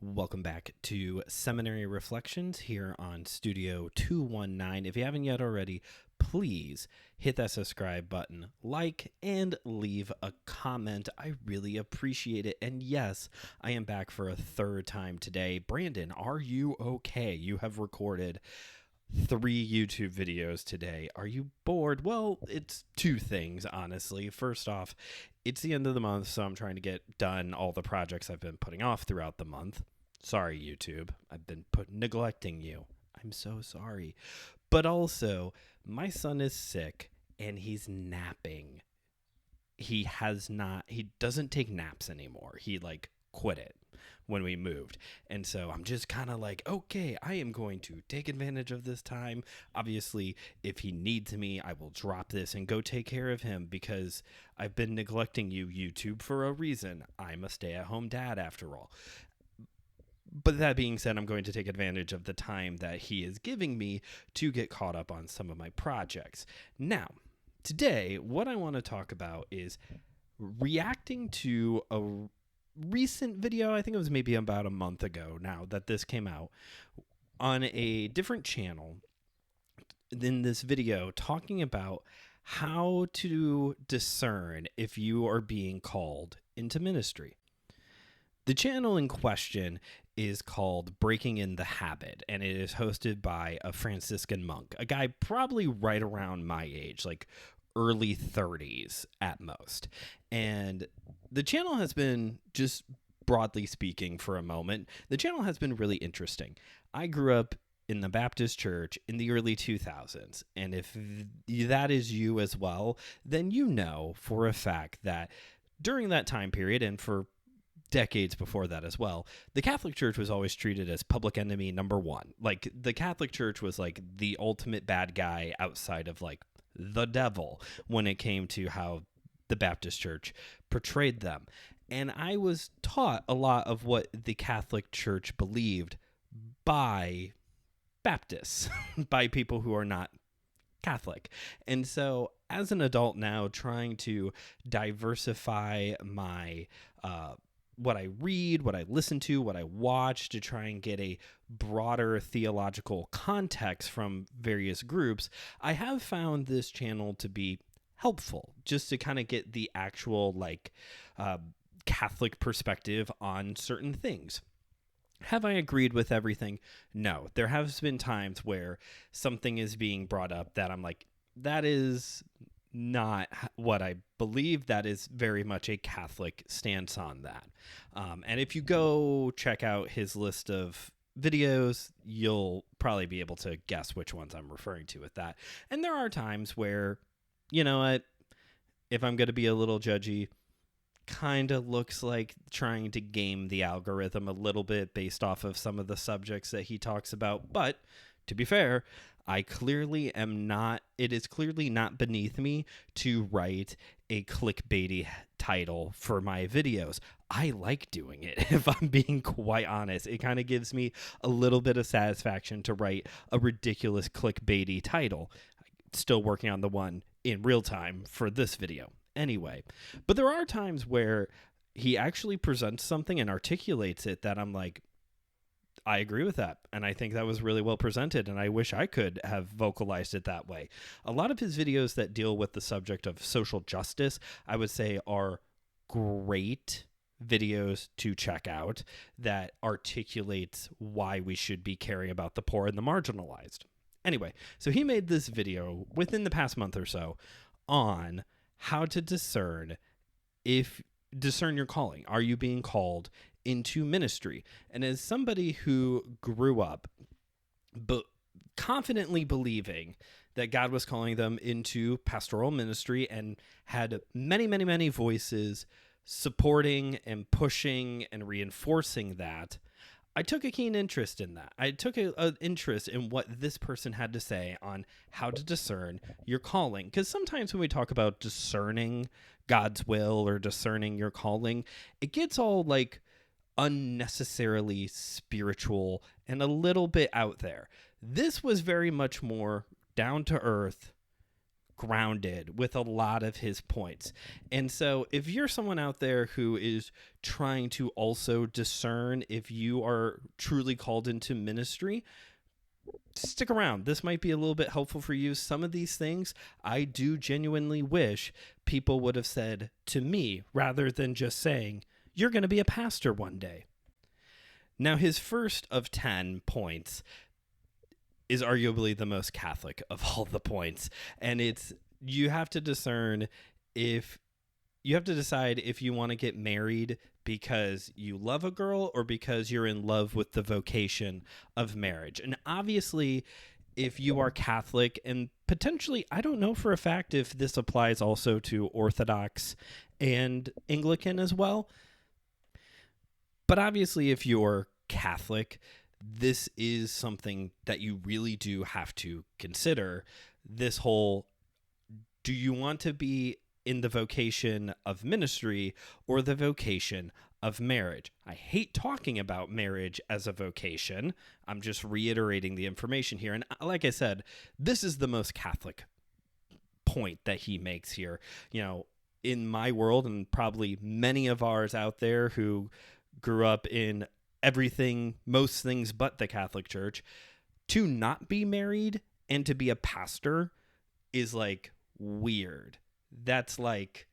Welcome back to Seminary Reflections here on Studio 219. If you haven't yet already, please hit that subscribe button, like, and leave a comment. I really appreciate it. And yes, I am back for a third time today. Brandon, are you okay? You have recorded 3 YouTube videos today. Are you bored? Well, it's 2 things, honestly. First off, it's the end of the month, so I'm trying to get done all the projects I've been putting off throughout the month. Sorry, YouTube. I've been neglecting you. I'm so sorry. But also, my son is sick and he's napping. He doesn't take naps anymore. He quit it when we moved. And so I'm just kind of like, okay, I am going to take advantage of this time. Obviously, if he needs me, I will drop this and go take care of him because I've been neglecting you, YouTube, for a reason. I'm a stay-at-home dad after all. But that being said, I'm going to take advantage of the time that he is giving me to get caught up on some of my projects. Now, today, what I want to talk about is reacting to a recent video. I think it was maybe about a month ago now that this came out on a different channel. In this video, talking about how to discern if you are being called into ministry. The channel in question is called Breaking in the Habit, and it is hosted by a Franciscan monk, a guy probably right around my age, like early 30s at most. And the channel has been, just broadly speaking for a moment, the channel has been really interesting. I grew up in the Baptist church in the early 2000s, and if that is you as well, then you know for a fact that during that time period, and for decades before that as well, the Catholic Church was always treated as public enemy number one. Like, the Catholic Church was like the ultimate bad guy outside of like the devil when it came to how the Baptist Church portrayed them. And I was taught a lot of what the Catholic Church believed by Baptists, by people who are not Catholic. And so as an adult now, trying to diversify my what I read, what I listen to, what I watch, to try and get a broader theological context from various groups, I have found this channel to be helpful just to kind of get the actual Catholic perspective on certain things. Have I agreed with everything? No. There has been times where something is being brought up that I'm like, that is not what I believe. That is very much a Catholic stance on that. And if you go check out his list of videos, you'll probably be able to guess which ones I'm referring to with that. And there are times where, you know what, if I'm going to be a little judgy, kind of looks like trying to game the algorithm a little bit based off of some of the subjects that he talks about. But to be fair, it is clearly not beneath me to write a clickbaity title for my videos. I like doing it, if I'm being quite honest. It kind of gives me a little bit of satisfaction to write a ridiculous clickbaity title. Still working on the one in real time for this video. Anyway, but there are times where he actually presents something and articulates it that I'm like, I agree with that. And I think that was really well presented. And I wish I could have vocalized it that way. A lot of his videos that deal with the subject of social justice, I would say, are great videos to check out that articulates why we should be caring about the poor and the marginalized. Anyway, so he made this video within the past month or so on how to discern your calling. Are you being called into ministry? And as somebody who grew up but confidently believing that God was calling them into pastoral ministry and had many, many, many voices supporting and pushing and reinforcing that, I took a keen interest in that. I took an interest in what this person had to say on how to discern your calling. Because sometimes when we talk about discerning God's will or discerning your calling, it gets all like unnecessarily spiritual and a little bit out there. This was very much more down to earth, grounded with a lot of his points. And so if you're someone out there who is trying to also discern if you are truly called into ministry, stick around. This might be a little bit helpful for you. Some of these things I do genuinely wish people would have said to me rather than just saying, you're going to be a pastor one day. Now, his first of 10 points is arguably the most Catholic of all the points. And it's, you have to discern if you have to decide if you want to get married because you love a girl or because you're in love with the vocation of marriage. And obviously, if you are Catholic, and potentially, I don't know for a fact if this applies also to Orthodox and Anglican as well. But obviously, if you're Catholic, this is something that you really do have to consider. This whole, do you want to be in the vocation of ministry or the vocation of marriage? I hate talking about marriage as a vocation. I'm just reiterating the information here. And like I said, this is the most Catholic point that he makes here. You know, in my world, and probably many of ours out there who grew up in everything, most things but the Catholic Church, to not be married and to be a pastor is like weird. That's like,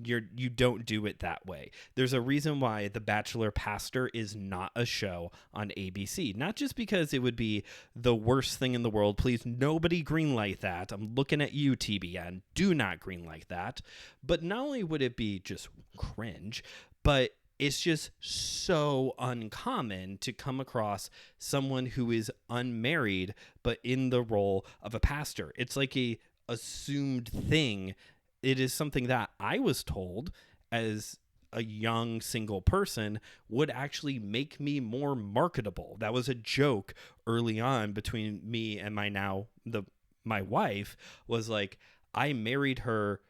you don't do it that way. There's a reason why The Bachelor Pastor is not a show on ABC. Not just because it would be the worst thing in the world. Please, nobody greenlight that. I'm looking at you, TBN. Do not greenlight that. But not only would it be just cringe, but it's just so uncommon to come across someone who is unmarried but in the role of a pastor. It's like a assumed thing. It is something that I was told as a young single person would actually make me more marketable. That was a joke early on between me and my wife, was like, I married her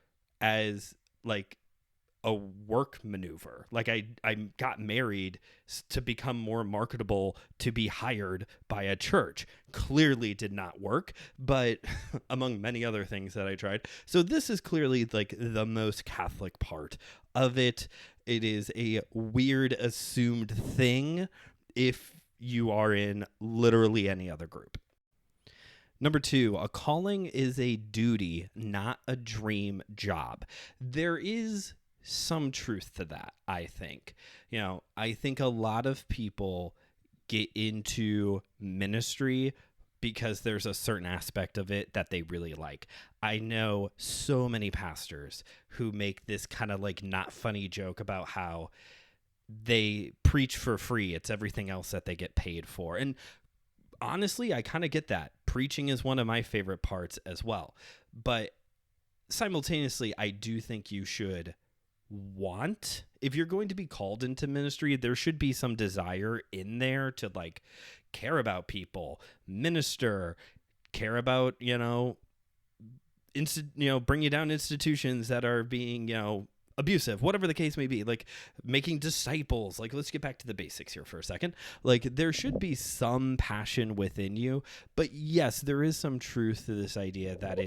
as like a work maneuver. Like I got married to become more marketable to be hired by a church. Clearly did not work, but among many other things that I tried. So this is clearly like the most Catholic part of it. It is a weird assumed thing if you are in literally any other group. Number 2, a calling is a duty, not a dream job. There is some truth to that, I think. You know, I think a lot of people get into ministry because there's a certain aspect of it that they really like. I know so many pastors who make this kind of like not funny joke about how they preach for free. It's everything else that they get paid for. And honestly, I kind of get that. Preaching is one of my favorite parts as well. But simultaneously, I do think you should want, if you're going to be called into ministry, there should be some desire in there to like care about people, minister, care about, bring you down institutions that are being, abusive, whatever the case may be, like making disciples. Like, let's get back to the basics here for a second. Like, there should be some passion within you, but yes, there is some truth to this idea that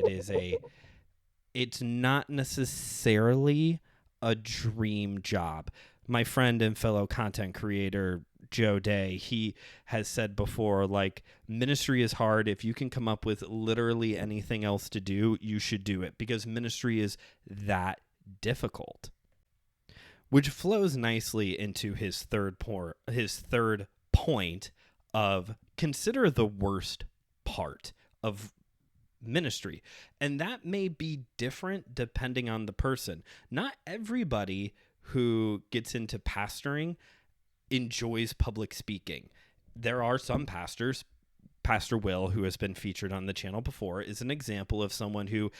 it's not necessarily a dream job. My friend and fellow content creator, Joe Day, he has said before, like, ministry is hard. If you can come up with literally anything else to do, you should do it, because ministry is that difficult. Which flows nicely into his third point of consider the worst part of ministry. And that may be different depending on the person. Not everybody who gets into pastoring enjoys public speaking. There are some pastors. Pastor Will, who has been featured on the channel before, is an example of someone who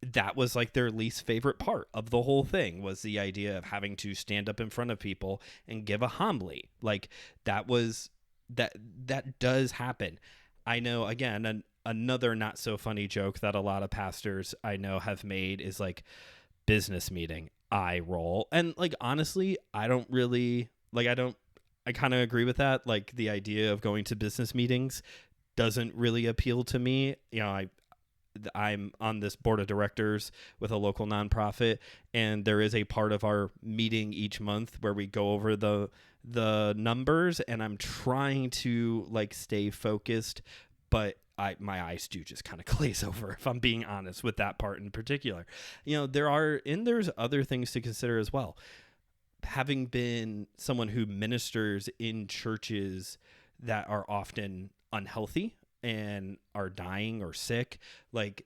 that was like their least favorite part of the whole thing, was the idea of having to stand up in front of people and give a homily. Like, that does happen. I know, again, another not so funny joke that a lot of pastors I know have made is like, business meeting, eye roll. And like, honestly, I kind of agree with that. Like, the idea of going to business meetings doesn't really appeal to me. I'm on this board of directors with a local nonprofit, and there is a part of our meeting each month where we go over the numbers, and I'm trying to like stay focused, but my eyes do just kind of glaze over, if I'm being honest with that part in particular. There's other things to consider as well. Having been someone who ministers in churches that are often unhealthy and are dying or sick, like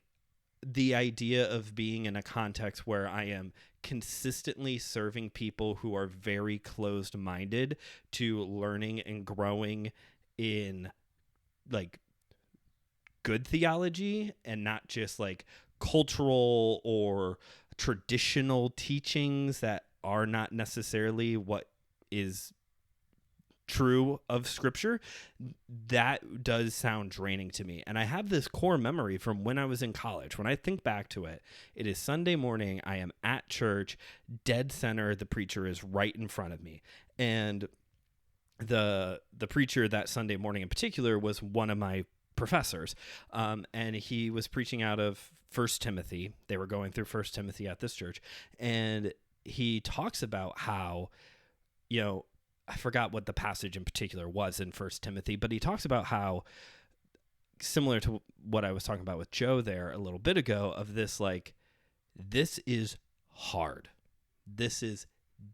the idea of being in a context where I am consistently serving people who are very closed minded to learning and growing in like good theology and not just like cultural or traditional teachings that are not necessarily what is true of scripture, that does sound draining to me. And I have this core memory from when I was in college. When I think back to it, it is Sunday morning. I am at church, dead center. The preacher is right in front of me. And the preacher that Sunday morning in particular was one of my professors. And he was preaching out of First Timothy. They were going through First Timothy at this church. And he talks about how, I forgot what the passage in particular was in First Timothy, but he talks about how, similar to what I was talking about with Joe there a little bit ago, of this, like, this is hard. This is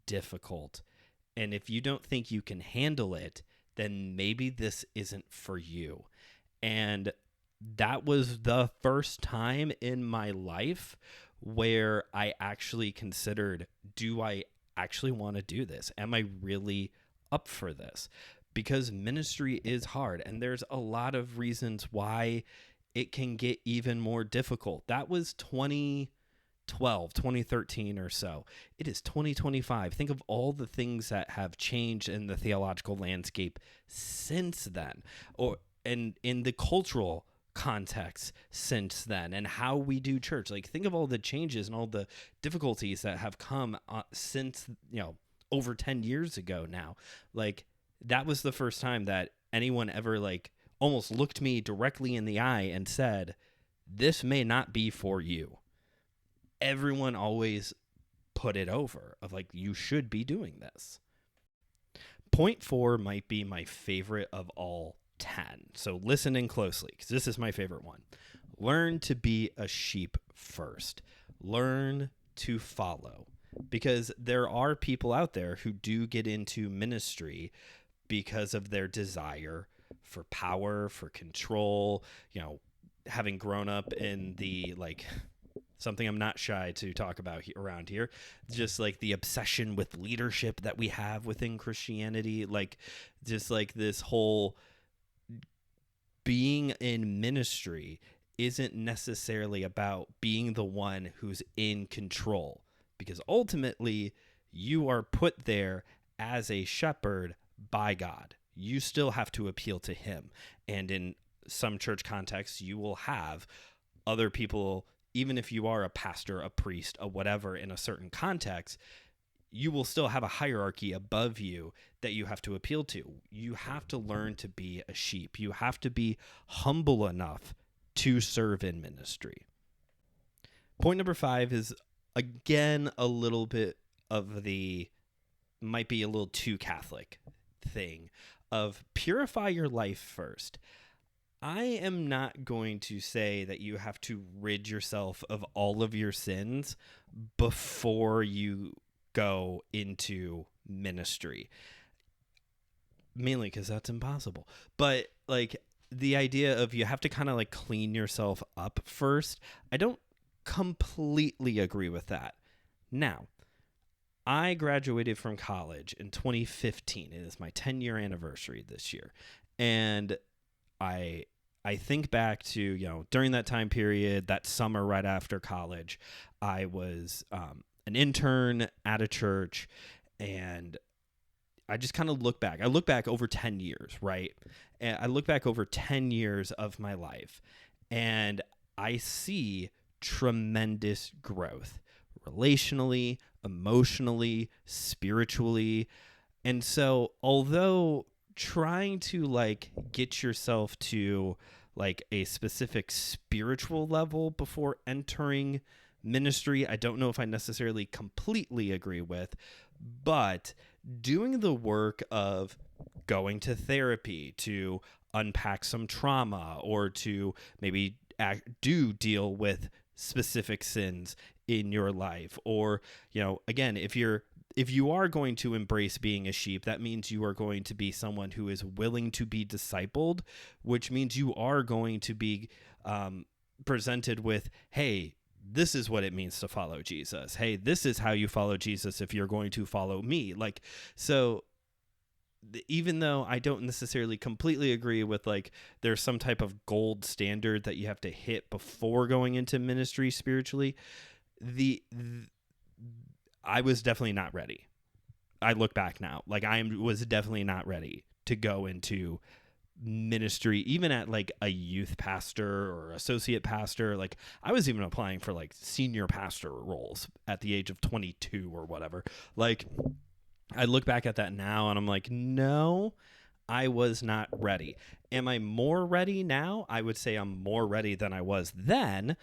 difficult. And if you don't think you can handle it, then maybe this isn't for you. And that was the first time in my life where I actually considered, do I actually want to do this? Am I really up for this? Because ministry is hard, and there's a lot of reasons why it can get even more difficult. That was 2012, 2013 or so. It is 2025. Think of all the things that have changed in the theological landscape since then, and in the cultural context since then, and how we do church. Like, think of all the changes and all the difficulties that have come since, over 10 years ago now. Like, that was the first time that anyone ever like almost looked me directly in the eye and said, this may not be for you. Everyone always put it over of like, you should be doing this. Point 4 might be my favorite of all 10. So listen in closely, because this is my favorite one. Learn to be a sheep first. Learn to follow. Because there are people out there who do get into ministry because of their desire for power, for control, having grown up in the, like, something I'm not shy to talk about around here, just like the obsession with leadership that we have within Christianity, like just like this whole being in ministry isn't necessarily about being the one who's in control, because ultimately you are put there as a shepherd by God. You still have to appeal to him. And in some church contexts, you will have other people, even if you are a pastor, a priest, a whatever in a certain context, you will still have a hierarchy above you that you have to appeal to. You have to learn to be a sheep. You have to be humble enough to serve in ministry. Point number 5 is, again, a little bit of might be a little too Catholic thing of purify your life first. I am not going to say that you have to rid yourself of all of your sins before you go into ministry, mainly because that's impossible. But like the idea of you have to kind of like clean yourself up first, I don't completely agree with that. Now, I graduated from college in 2015. It is my 10-year anniversary this year. And I think back to, during that time period, that summer right after college, I was an intern at a church, and I just kind of look back. I look back over 10 years, right? And I look back over 10 years of my life, and I see tremendous growth relationally, emotionally, spiritually. And so although trying to like get yourself to like a specific spiritual level before entering ministry, I don't know if I necessarily completely agree with, but doing the work of going to therapy to unpack some trauma or to maybe deal with specific sins in your life, or again, if you are going to embrace being a sheep, that means you are going to be someone who is willing to be discipled, which means you are going to be presented with, hey, this is what it means to follow Jesus. Hey, this is how you follow Jesus if you're going to follow me. Like, so even though I don't necessarily completely agree with like there's some type of gold standard that you have to hit before going into ministry spiritually, I was definitely not ready. I look back now, like was definitely not ready to go into ministry, even at like a youth pastor or associate pastor. Like I was even applying for like senior pastor roles at the age of 22 or whatever. Like I look back at that now and I'm like, no, I was not ready. Am I more ready now? I would say I'm more ready than I was then,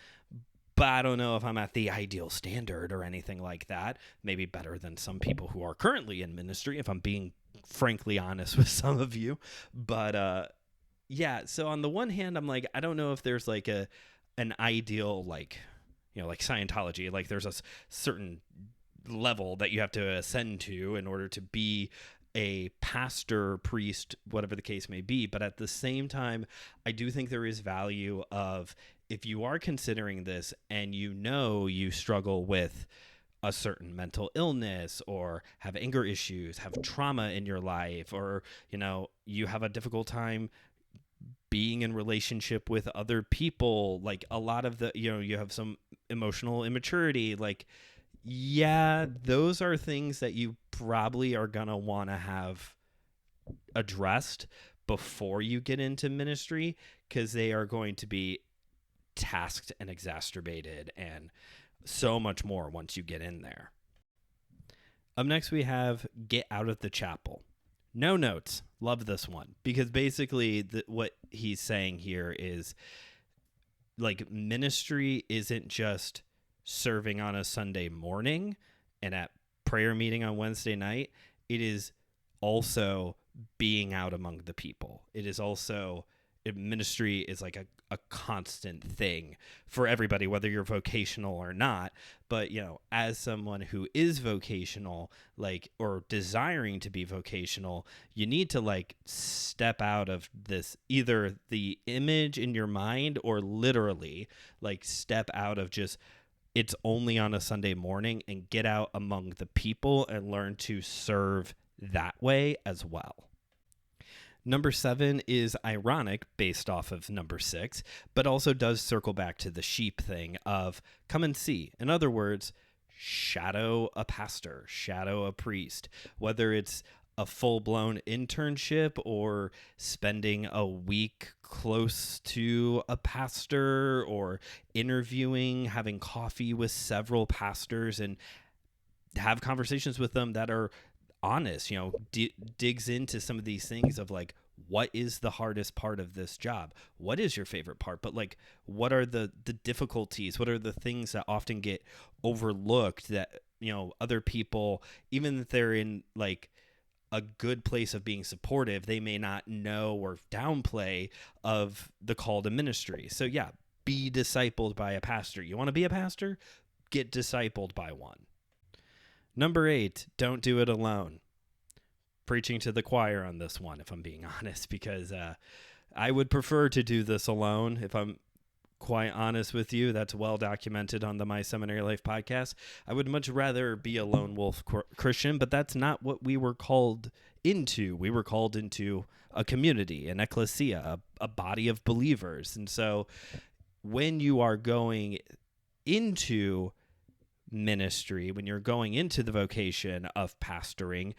but I don't know if I'm at the ideal standard or anything like that. Maybe better than some people who are currently in ministry, if I'm being frankly honest with some of you. But yeah, so on the one hand, I'm like, I don't know if there's like an ideal, like, like Scientology, like there's a certain level that you have to ascend to in order to be a pastor, priest, whatever the case may be. But at the same time, I do think there is value of, if you are considering this and you struggle with a certain mental illness or have anger issues, have trauma in your life, or you have a difficult time being in relationship with other people, like a lot of the you have some emotional immaturity, like, yeah, those are things that you probably are going to want to have addressed before you get into ministry, because they are going to be tasked and exacerbated and so much more once you get in there. Up next, we have Get Out of the Chapel. No notes. Love this one, because basically what he's saying here is like ministry isn't just serving on a Sunday morning and at prayer meeting on Wednesday night. It is also being out among the people. It is also, ministry is like a constant thing for everybody, whether you're vocational or not. But, as someone who is vocational, like, or desiring to be vocational, you need to like step out of this, either the image in your mind or literally like step out of just, it's only on a Sunday morning, and get out among the people and learn to serve that way as well. Number 7 is ironic based off of number 6, but also does circle back to the sheep thing of come and see. In other words, shadow a pastor, shadow a priest, whether it's a full-blown internship or spending a week close to a pastor, or interviewing, having coffee with several pastors and have conversations with them that are honest, digs into some of these things of like, what is the hardest part of this job? What is your favorite part? But like, what are the difficulties? What are the things that often get overlooked that, other people, even if they're in like a good place of being supportive, they may not know or downplay of the call to ministry. So yeah, be discipled by a pastor. You want to be a pastor? Get discipled by one. Number 8, don't do it alone. Preaching to the choir on this one, if I'm being honest, because I would prefer to do this alone. If I'm quite honest with you, that's well documented on the My Seminary Life podcast. I would much rather be a lone wolf Christian, but that's not what we were called into. We were called into a community, an ecclesia, a body of believers. And so when you are going into ministry, when you're going into the vocation of pastoring,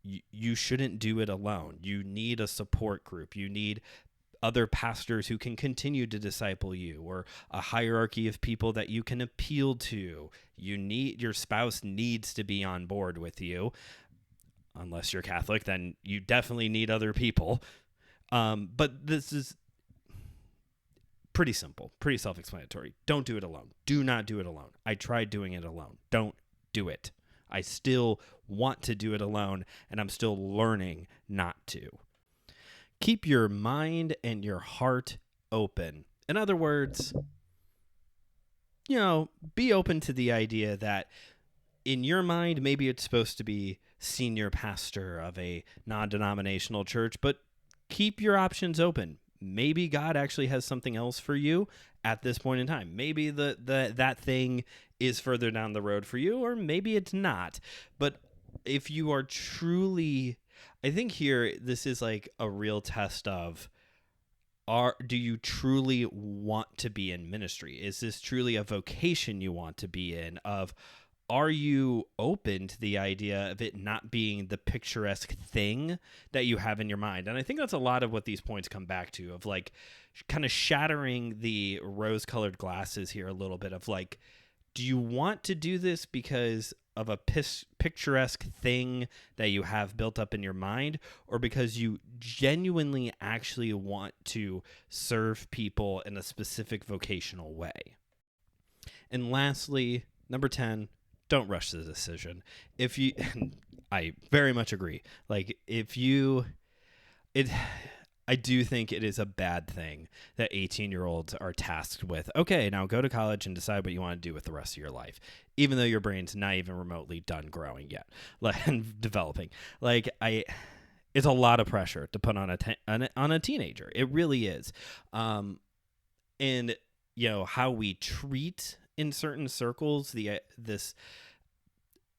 you shouldn't do it alone. You need a support group. You need other pastors who can continue to disciple you, or a hierarchy of people that you can appeal to. Your spouse needs to be on board with you. Unless you're Catholic, then you definitely need other people. But this is Pretty simple, pretty self-explanatory. Don't do it alone. Do not do it alone. I tried doing it alone. Don't do it. I still want to do it alone, and I'm still learning not to. Keep your mind and your heart open. In other words, be open to the idea that in your mind, maybe it's supposed to be senior pastor of a non-denominational church, but keep your options open. Maybe God actually has something else for you at this point in time. Maybe that thing is further down the road for you, or maybe it's not. But if you are truly, I think here, this is like a real test of, do you truly want to be in ministry? Is this truly a vocation you want to be in? Are you open to the idea of it not being the picturesque thing that you have in your mind? And I think that's a lot of what these points come back to, of like kind of shattering the rose-colored glasses here a little bit, of like, do you want to do this because of a picturesque thing that you have built up in your mind, or because you genuinely actually want to serve people in a specific vocational way? And lastly, number 10, don't rush the decision. I very much agree. Like, I do think it is a bad thing that 18-year-olds are tasked with, okay, now go to college and decide what you want to do with the rest of your life, even though your brain's not even remotely done growing yet, and developing. Like, it's a lot of pressure to put on a teenager. It really is. And how we treat in certain circles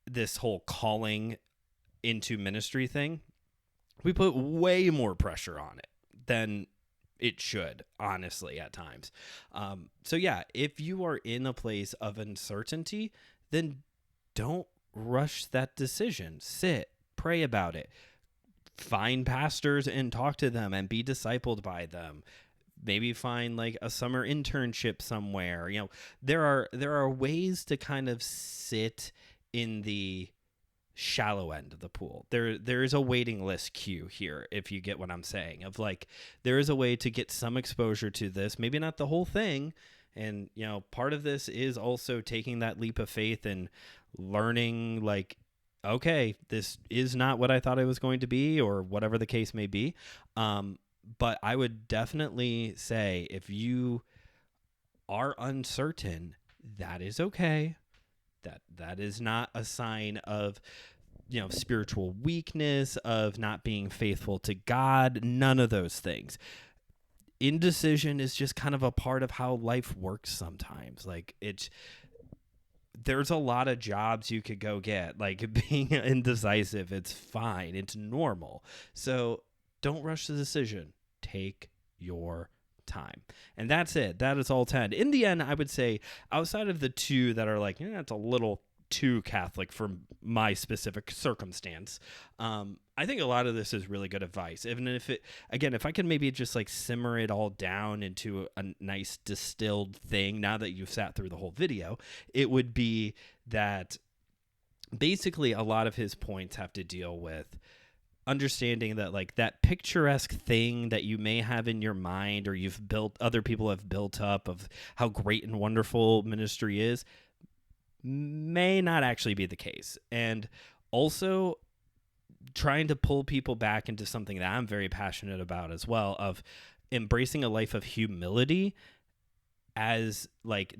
this whole calling into ministry thing, we put way more pressure on it than it should, honestly, at times. So yeah, if you are in a place of uncertainty, then don't rush that decision. Sit, pray about it, find pastors and talk to them and be discipled by them. Maybe find like a summer internship somewhere. There are ways to kind of sit in the shallow end of the pool. There is a waiting list queue here, if you get what I'm saying, of like, there is a way to get some exposure to this, maybe not the whole thing. And part of this is also taking that leap of faith and learning, like, okay, this is not what I thought it was going to be, or whatever the case may be. But I would definitely say, if you are uncertain, that is okay. That is not a sign of, spiritual weakness, of not being faithful to God, none of those things. Indecision is just kind of a part of how life works sometimes. Like, there's a lot of jobs you could go get. Like, being indecisive, it's fine. It's normal. So don't rush the decision. Take your time. And that's it. That is all 10. In the end, I would say, outside of the two that are like, it's a little too Catholic for my specific circumstance, I think a lot of this is really good advice. Even if if I can maybe just like simmer it all down into a nice distilled thing, now that you've sat through the whole video, it would be that basically a lot of his points have to deal with understanding that, like, that picturesque thing that you may have in your mind, or other people have built up, of how great and wonderful ministry is, may not actually be the case. And also trying to pull people back into something that I'm very passionate about as well, of embracing a life of humility as like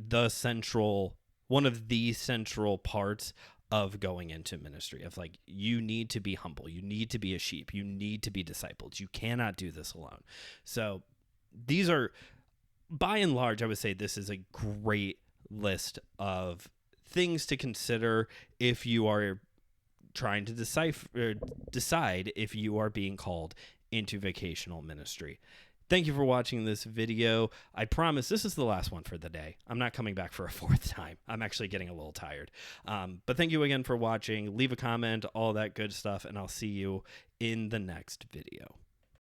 one of the central parts of going into ministry, of like, you need to be humble, you need to be a sheep, you need to be discipled, you cannot do this alone. So these are, by and large, I would say this is a great list of things to consider if you are trying to decide if you are being called into vocational ministry. Thank you for watching this video. I promise this is the last one for the day. I'm not coming back for a fourth time. I'm actually getting a little tired. But thank you again for watching. Leave a comment, all that good stuff, and I'll see you in the next video.